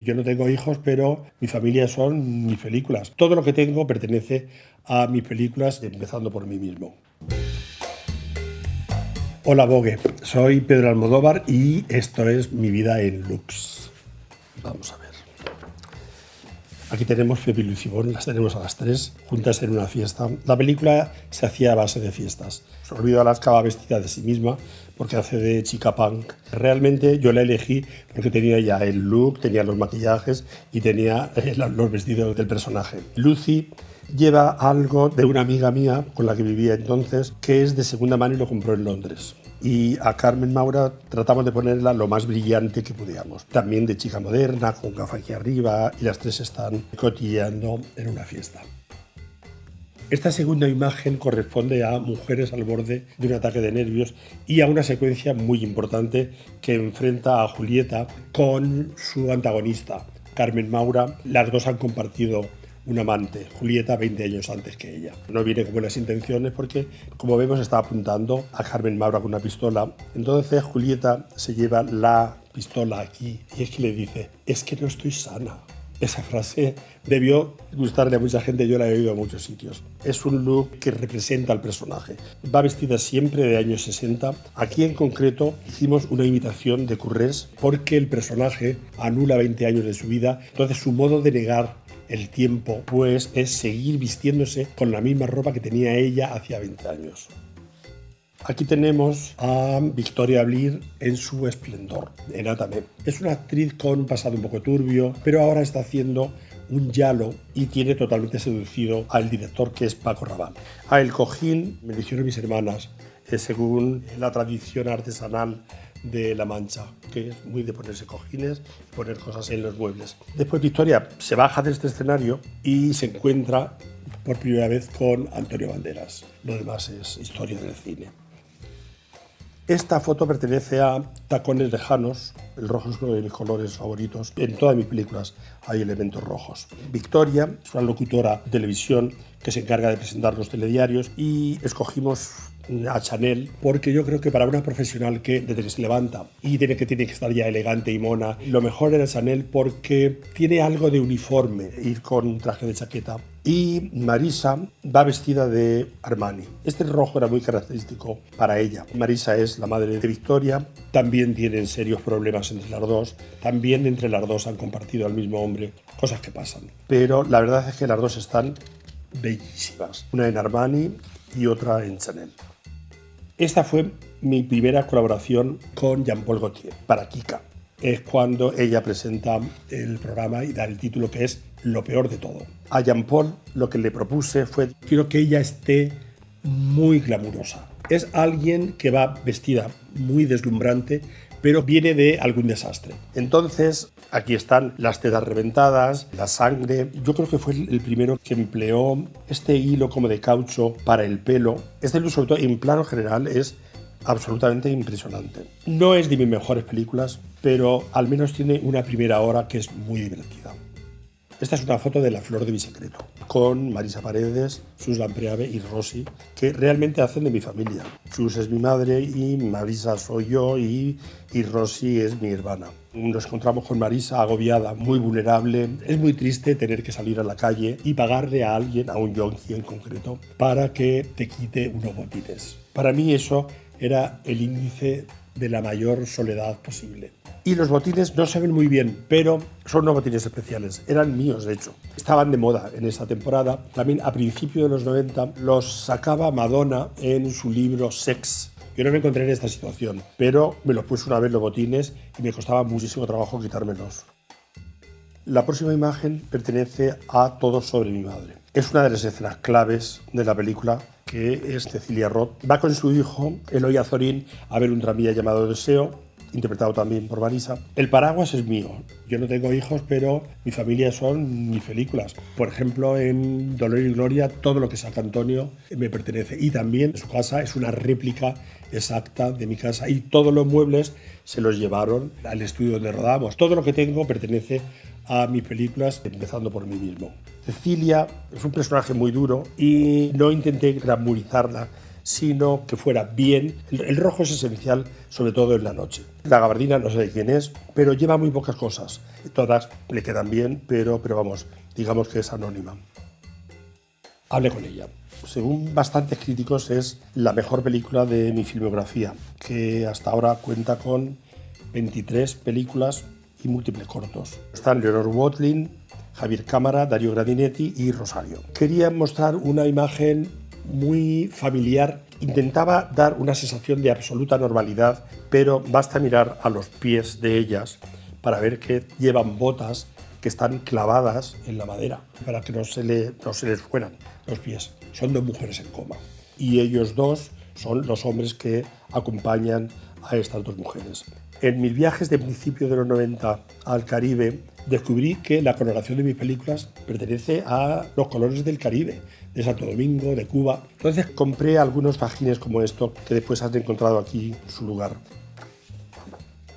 Yo no tengo hijos, pero mi familia son mis películas. Todo lo que tengo pertenece a mis películas, empezando por mí mismo. Hola Vogue, soy Pedro Almodóvar y esto es Mi vida en Lux. Vamos a ver. Aquí tenemos Pepi, Luis y Bon, las tenemos a las tres juntas en una fiesta. La película se hacía a base de fiestas. Se olvidó Alaska va vestida de sí misma porque hace de chica punk. Realmente yo la elegí porque tenía ya el look, tenía los maquillajes y tenía los vestidos del personaje. Lucy lleva algo de una amiga mía con la que vivía entonces, que es de segunda mano y lo compró en Londres. Y a Carmen Maura tratamos de ponerla lo más brillante que pudiéramos. También de chica moderna, con gafas aquí arriba, y las tres están cotilleando en una fiesta. Esta segunda imagen corresponde a mujeres al borde de un ataque de nervios y a una secuencia muy importante que enfrenta a Julieta con su antagonista, Carmen Maura. Las dos han compartido un amante, Julieta 20 años antes que ella. No viene con buenas intenciones porque, como vemos, está apuntando a Carmen Maura con una pistola. Entonces Julieta se lleva la pistola aquí y es que le dice, es que no estoy sana. Esa frase debió gustarle a mucha gente, yo la he oído en muchos sitios. Es un look que representa al personaje. Va vestida siempre de años 60. Aquí en concreto hicimos una imitación de Currés porque el personaje anula 20 años de su vida, entonces su modo de negar el tiempo pues es seguir vistiéndose con la misma ropa que tenía ella hacía 20 años. Aquí tenemos a Victoria Abril en su esplendor, en Atame. Es una actriz con un pasado un poco turbio, pero ahora está haciendo un giallo y tiene totalmente seducido al director, que es Paco Rabanne. El cojín me lo hicieron mis hermanas, según la tradición artesanal de La Mancha, que es muy de ponerse cojines y poner cosas en los muebles. Después Victoria se baja de este escenario y se encuentra por primera vez con Antonio Banderas. Lo demás es historia del cine. Esta foto pertenece a Tacones Lejanos. El rojo es uno de mis colores favoritos. En todas mis películas hay elementos rojos. Victoria es una locutora de televisión que se encarga de presentar los telediarios y escogimos a Chanel porque yo creo que para una profesional que desde que se levanta y tiene que estar ya elegante y mona, lo mejor era Chanel porque tiene algo de uniforme, ir con un traje de chaqueta. Y Marisa va vestida de Armani. Este rojo era muy característico para ella. Marisa es la madre de Victoria, también tienen serios problemas entre las dos, también entre las dos han compartido al mismo hombre, cosas que pasan. Pero la verdad es que las dos están bellísimas, una en Armani y otra en Chanel. Esta fue mi primera colaboración con Jean-Paul Gaultier para Kika. Es cuando ella presenta el programa y da el título que es Lo peor de todo. A Jean-Paul lo que le propuse fue, quiero que ella esté muy glamurosa. Es alguien que va vestida muy deslumbrante, pero viene de algún desastre. Entonces, aquí están las tetas reventadas, la sangre. Yo creo que fue el primero que empleó este hilo como de caucho para el pelo. Este hilo, sobre todo en plano general, es absolutamente impresionante. No es de mis mejores películas, pero al menos tiene una primera hora que es muy divertida. Esta es una foto de La flor de mi secreto, con Marisa Paredes, Susan Preave y Rosy, que realmente hacen de mi familia. Sus es mi madre y Marisa soy yo y Rosy es mi hermana. Nos encontramos con Marisa agobiada, muy vulnerable. Es muy triste tener que salir a la calle y pagarle a alguien, a un yonki en concreto, para que te quite unos botines. Para mí eso era el índice de la mayor soledad posible. Y los botines no se ven muy bien, pero son unos botines especiales. Eran míos, de hecho. Estaban de moda en esa temporada. También a principios de los 90 los sacaba Madonna en su libro Sex. Yo no me encontré en esta situación, pero me los puse una vez los botines y me costaba muchísimo trabajo quitármelos. La próxima imagen pertenece a Todo sobre mi madre. Es una de las escenas claves de la película, que es Cecilia Roth. Va con su hijo, Eloy Azorín, a ver un tranvía llamado Deseo, interpretado también por Marisa. El paraguas es mío. Yo no tengo hijos, pero mi familia son mis películas. Por ejemplo, en Dolor y Gloria, todo lo que saca Antonio me pertenece. Y también su casa es una réplica exacta de mi casa. Y todos los muebles se los llevaron al estudio donde rodamos. Todo lo que tengo pertenece a mis películas, empezando por mí mismo. Cecilia es un personaje muy duro y no intenté glamorizarla sino que fuera bien. El rojo es esencial, sobre todo en la noche. La gabardina no sé de quién es, pero lleva muy pocas cosas. Todas le quedan bien, pero vamos, digamos que es anónima. Hablé con ella. Según bastantes críticos es la mejor película de mi filmografía, que hasta ahora cuenta con 23 películas y múltiples cortos. Están Leonor Watling, Javier Cámara, Dario Gradinetti y Rosario. Quería mostrar una imagen muy familiar. Intentaba dar una sensación de absoluta normalidad, pero basta mirar a los pies de ellas para ver que llevan botas que están clavadas en la madera para que no se les fueran los pies. Son dos mujeres en coma y ellos dos son los hombres que acompañan a estas dos mujeres. En mis viajes de principios de los 90 al Caribe descubrí que la coloración de mis películas pertenece a los colores del Caribe, de Santo Domingo, de Cuba. Entonces compré algunos fajines como esto que después has encontrado aquí en su lugar.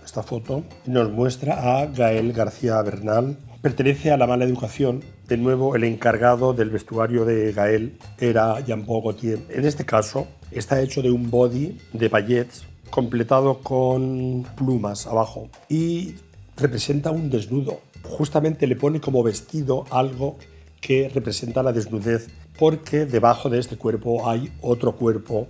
Esta foto nos muestra a Gael García Bernal. Pertenece a La Mala Educación. De nuevo, el encargado del vestuario de Gael era Jean-Paul Gaultier. En este caso, está hecho de un body de paillettes completado con plumas abajo y representa un desnudo. Justamente le pone como vestido algo que representa la desnudez, porque debajo de este cuerpo hay otro cuerpo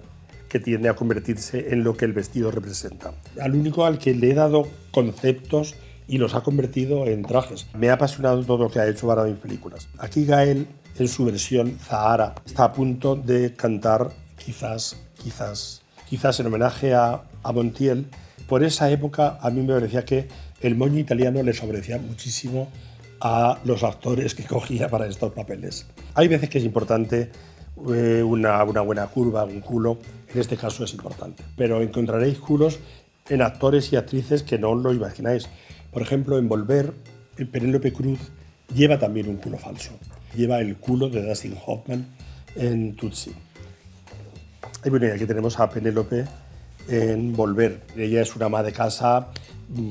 que tiende a convertirse en lo que el vestido representa. Al único al que le he dado conceptos y los ha convertido en trajes. Me ha apasionado todo lo que ha hecho para mis películas. Aquí Gael, en su versión Zahara, está a punto de cantar quizás en homenaje a Montiel. Por esa época a mí me parecía que el moño italiano le favorecía muchísimo a los actores que cogía para estos papeles. Hay veces que es importante una buena curva, un culo. En este caso es importante. Pero encontraréis culos en actores y actrices que no os lo imagináis. Por ejemplo, en Volver, Penélope Cruz lleva también un culo falso. Lleva el culo de Dustin Hoffman en Tootsie. Y bueno, y aquí tenemos a Penélope en Volver. Ella es una ama de casa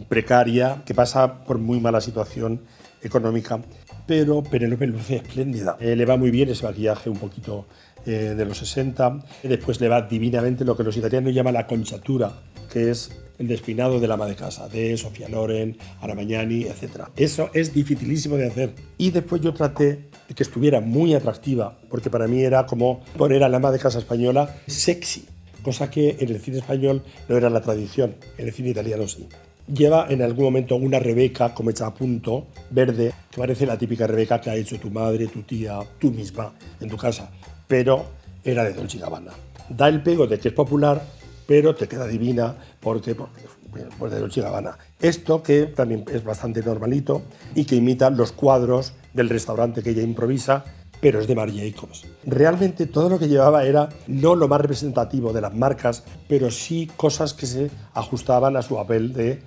precaria que pasa por muy mala situación económica, pero Penélope luce espléndida. Le va muy bien ese maquillaje un poquito de los 60. Después le va divinamente lo que los italianos llaman la conciatura, que es el despeinado del ama de casa, de Sofía Loren, Ana Magnani, etc. Eso es dificilísimo de hacer. Y después yo traté de que estuviera muy atractiva, porque para mí era como poner al ama de casa española sexy, cosa que en el cine español no era la tradición, en el cine italiano sí. Lleva en algún momento una Rebeca como hecha a punto, verde, que parece la típica Rebeca que ha hecho tu madre, tu tía, tú misma en tu casa, pero era de Dolce & Gabbana. Da el pego de que es popular, pero te queda divina porque de Dolce & Gabbana. Esto que también es bastante normalito y que imita los cuadros del restaurante que ella improvisa, pero es de Marc Jacobs. Realmente todo lo que llevaba era no lo más representativo de las marcas, pero sí cosas que se ajustaban a su papel de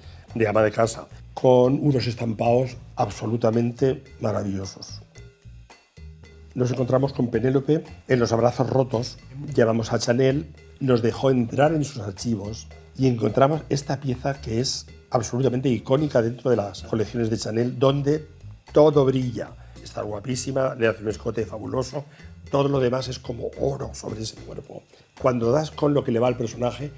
ama de casa, con unos estampados absolutamente maravillosos. Nos encontramos con Penélope en Los abrazos rotos. Llevamos a Chanel, nos dejó entrar en sus archivos y encontramos esta pieza que es absolutamente icónica dentro de las colecciones de Chanel, donde todo brilla. Está guapísima, le hace un escote fabuloso, todo lo demás es como oro sobre ese cuerpo. Cuando das con lo que le va al personaje,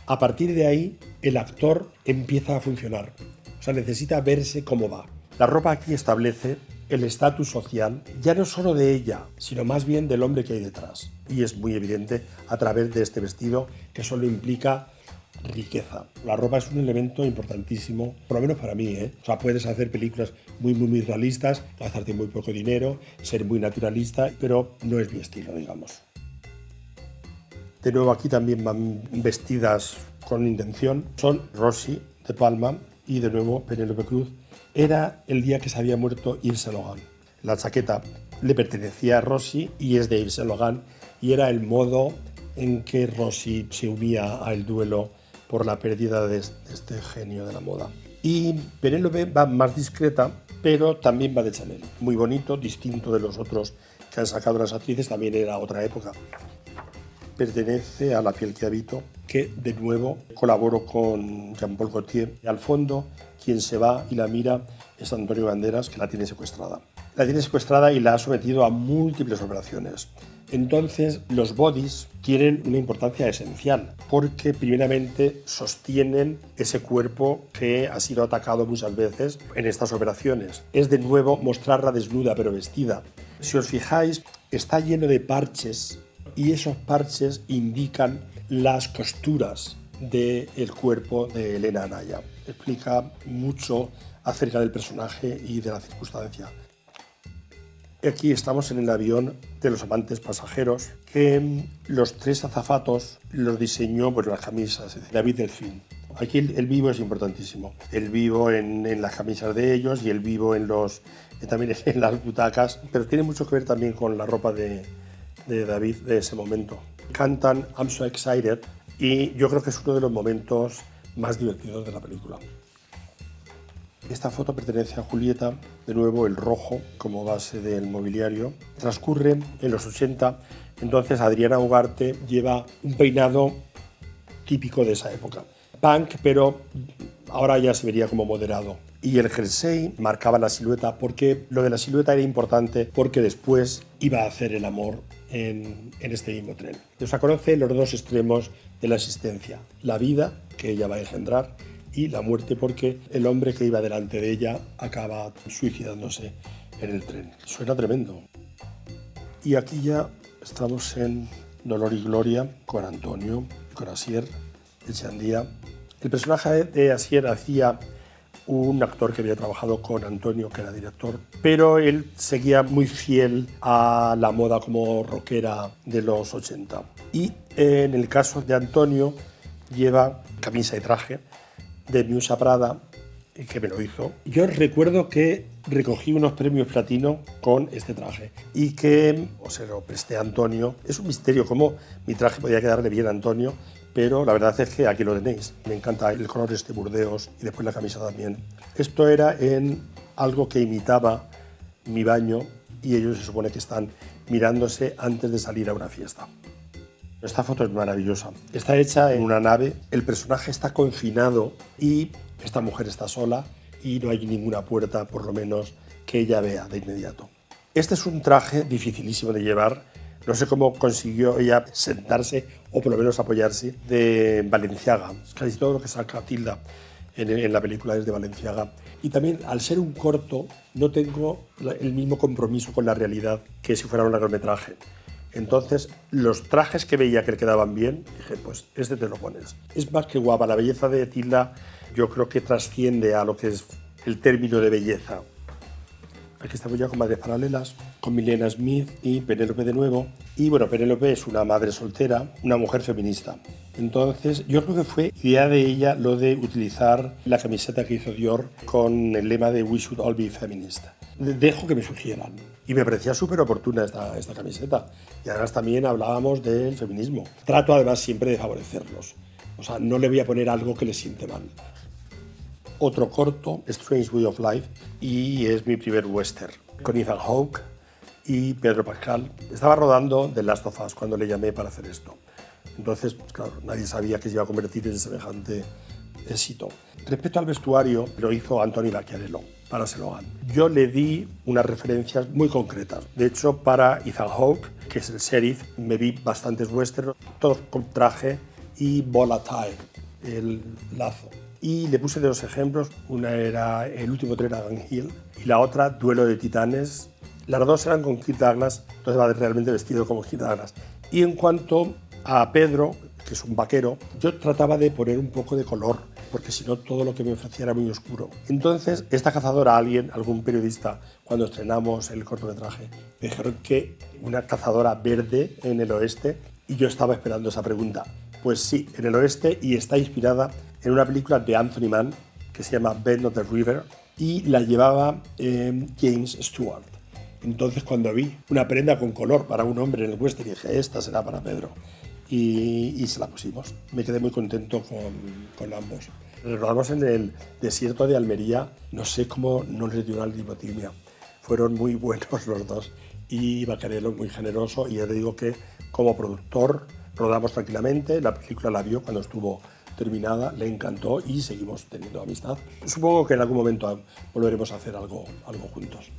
a partir de ahí el actor empieza a funcionar. O sea, necesita verse cómo va. La ropa aquí establece el estatus social, ya no solo de ella, sino más bien del hombre que hay detrás. Y es muy evidente a través de este vestido que solo implica riqueza. La ropa es un elemento importantísimo, por lo menos para mí, O sea, puedes hacer películas muy realistas, gastarte muy poco dinero, ser muy naturalista, pero no es mi estilo, digamos. De nuevo aquí también van vestidas con intención. Son Rossi de Palma y de nuevo Penélope Cruz. Era el día que se había muerto Yves Saint Laurent. La chaqueta le pertenecía a Rossi y es de Yves Saint Laurent y era el modo en que Rossi se unía al duelo por la pérdida de este genio de la moda. Y Penélope va más discreta, pero también va de Chanel. Muy bonito, distinto de los otros que han sacado las actrices, también era otra época. Pertenece a La piel que habito, que de nuevo colaboro con Jean-Paul Gaultier. Y al fondo, quien se va y la mira es Antonio Banderas, que la tiene secuestrada. La tiene secuestrada y la ha sometido a múltiples operaciones. Entonces, los bodies tienen una importancia esencial porque primeramente sostienen ese cuerpo que ha sido atacado muchas veces en estas operaciones. Es de nuevo mostrarla desnuda pero vestida. Si os fijáis, está lleno de parches y esos parches indican las costuras del cuerpo de Elena Anaya. Explica mucho acerca del personaje y de la circunstancia. Aquí estamos en el avión de los amantes pasajeros, que los 3 azafatos los diseñó las camisas, David Delfín. Aquí el vivo es importantísimo. El vivo en las camisas de ellos y el vivo también en las butacas, pero tiene mucho que ver también con la ropa de David de ese momento. Cantan I'm So Excited y yo creo que es uno de los momentos más divertidos de la película. Esta foto pertenece a Julieta, de nuevo el rojo como base del mobiliario. Transcurre en los 80, entonces Adriana Ugarte lleva un peinado típico de esa época. Punk, pero ahora ya se vería como moderado. Y el jersey marcaba la silueta, porque lo de la silueta era importante porque después iba a hacer el amor en este mismo tren. O sea, conoce los 2 extremos de la existencia, la vida que ella va a engendrar y la muerte, porque el hombre que iba delante de ella acaba suicidándose en el tren. Suena tremendo. Y aquí ya estamos en Dolor y Gloria con Antonio, con Asier, el Chandía. El personaje de Asier hacía un actor que había trabajado con Antonio, que era director, pero él seguía muy fiel a la moda como rockera de los 80. Y en el caso de Antonio lleva camisa y traje de Miusa Prada, que me lo hizo. Yo recuerdo que recogí unos premios platino con este traje y que se lo presté a Antonio. Es un misterio cómo mi traje podía quedarle bien a Antonio, pero la verdad es que aquí lo tenéis. Me encanta el color burdeos y después la camisa también. Esto era en algo que imitaba mi baño y ellos se supone que están mirándose antes de salir a una fiesta. Esta foto es maravillosa. Está hecha en una nave, el personaje está confinado y esta mujer está sola y no hay ninguna puerta, por lo menos, que ella vea de inmediato. Este es un traje dificilísimo de llevar. No sé cómo consiguió ella sentarse o por lo menos apoyarse, de Balenciaga. Casi todo lo que saca Tilda en la película es de Balenciaga. Y también, al ser un corto, no tengo el mismo compromiso con la realidad que si fuera un largometraje. Entonces, los trajes que veía que le quedaban bien, dije, pues este te lo pones. Es más que guapa. La belleza de Tilda yo creo que trasciende a lo que es el término de belleza. Aquí estamos ya con Madres Paralelas, con Milena Smith y Penélope de nuevo. Y bueno, Penélope es una madre soltera, una mujer feminista. Entonces, yo creo que fue idea de ella lo de utilizar la camiseta que hizo Dior con el lema de We Should All Be Feminist. Dejo que me sugieran. Y me parecía súper oportuna esta camiseta. Y además también hablábamos del feminismo. Trato además siempre de favorecerlos. O sea, no le voy a poner algo que le siente mal. Otro corto, Strange Way of Life, y es mi primer western, con Ethan Hawke y Pedro Pascal. Estaba rodando The Last of Us cuando le llamé para hacer esto. Entonces, claro, nadie sabía que se iba a convertir en semejante éxito. Respecto al vestuario, lo hizo Anthony Vacchiarello para Selogan. Yo le di unas referencias muy concretas. De hecho, para Ethan Hawke, que es el sheriff, me vi bastantes westerns, todos con traje y bola tie, el lazo. Y le puse 2 ejemplos, una era El último tren a Gun Hill y la otra Duelo de Titanes. Las 2 eran con Kirk Douglas, entonces va realmente vestido como Kirk Douglas. Y en cuanto a Pedro, que es un vaquero, yo trataba de poner un poco de color, porque si no todo lo que me ofrecía era muy oscuro. Entonces, esta cazadora, algún periodista, cuando estrenamos el cortometraje, me dijeron que una cazadora verde en el oeste, y yo estaba esperando esa pregunta. Pues sí, en el oeste, y está inspirada en una película de Anthony Mann que se llama Bend of the River y la llevaba James Stewart. Entonces, cuando vi una prenda con color para un hombre en el western, dije, esta será para Pedro. Y se la pusimos. Me quedé muy contento con ambos. Rodamos en el desierto de Almería. No sé cómo no les dio una lipotimia. Fueron muy buenos los dos. Y Vacchiarello muy generoso. Y ya te digo que como productor rodamos tranquilamente. La película la vio cuando estuvo terminada, le encantó y seguimos teniendo amistad. Supongo que en algún momento volveremos a hacer algo juntos.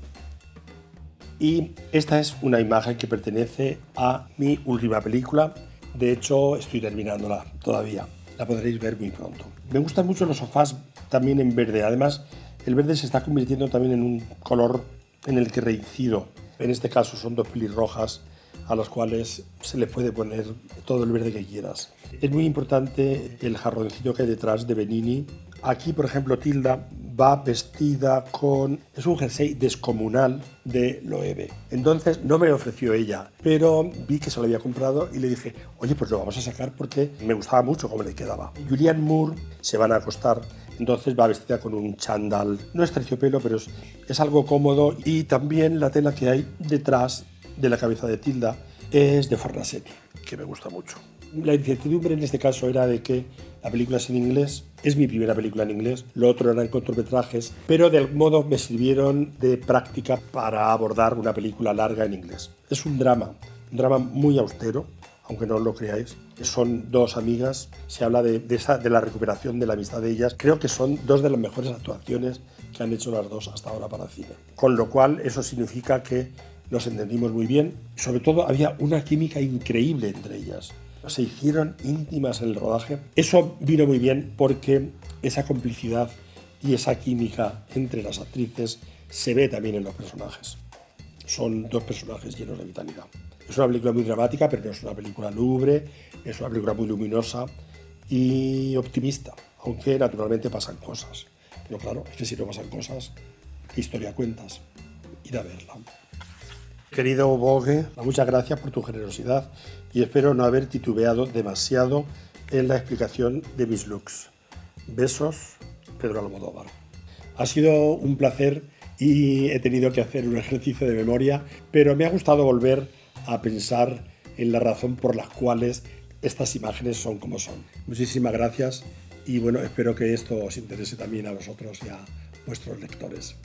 Y esta es una imagen que pertenece a mi última película. De hecho, estoy terminándola todavía. La podréis ver muy pronto. Me gustan mucho los sofás también en verde. Además, el verde se está convirtiendo también en un color en el que reincido. En este caso son dos pelirrojas a las cuales se le puede poner todo el verde que quieras. Es muy importante el jarroncillo que hay detrás de Benini. Aquí, por ejemplo, Tilda va vestida con... es un jersey descomunal de Loewe. Entonces no me ofreció ella, pero vi que se lo había comprado y le dije, oye, pues lo vamos a sacar porque me gustaba mucho cómo le quedaba. Julianne Moore se van a acostar, entonces va vestida con un chándal. No es terciopelo, pero es algo cómodo, y también la tela que hay detrás de la cabeza de Tilda es de Fornasetti, que me gusta mucho. La incertidumbre en este caso era de que la película es en inglés, es mi primera película en inglés, lo otro eran cortometrajes, pero de algún modo me sirvieron de práctica para abordar una película larga en inglés. Es un drama muy austero, aunque no lo creáis. Son dos amigas, se habla de la recuperación de la amistad de ellas. Creo que son dos de las mejores actuaciones que han hecho las dos hasta ahora para el cine. Con lo cual eso significa que nos entendimos muy bien. Sobre todo había una química increíble entre ellas. Se hicieron íntimas en el rodaje. Eso vino muy bien porque esa complicidad y esa química entre las actrices se ve también en los personajes. Son dos personajes llenos de vitalidad. Es una película muy dramática, pero no es una película lúgubre, es una película muy luminosa y optimista, aunque naturalmente pasan cosas. Pero claro, es que si no pasan cosas, ¿qué historia cuentas? Ir a verla. Querido Vogue, muchas gracias por tu generosidad y espero no haber titubeado demasiado en la explicación de mis looks. Besos, Pedro Almodóvar. Ha sido un placer y he tenido que hacer un ejercicio de memoria, pero me ha gustado volver a pensar en la razón por las cuales estas imágenes son como son. Muchísimas gracias y bueno, espero que esto os interese también a vosotros y a vuestros lectores.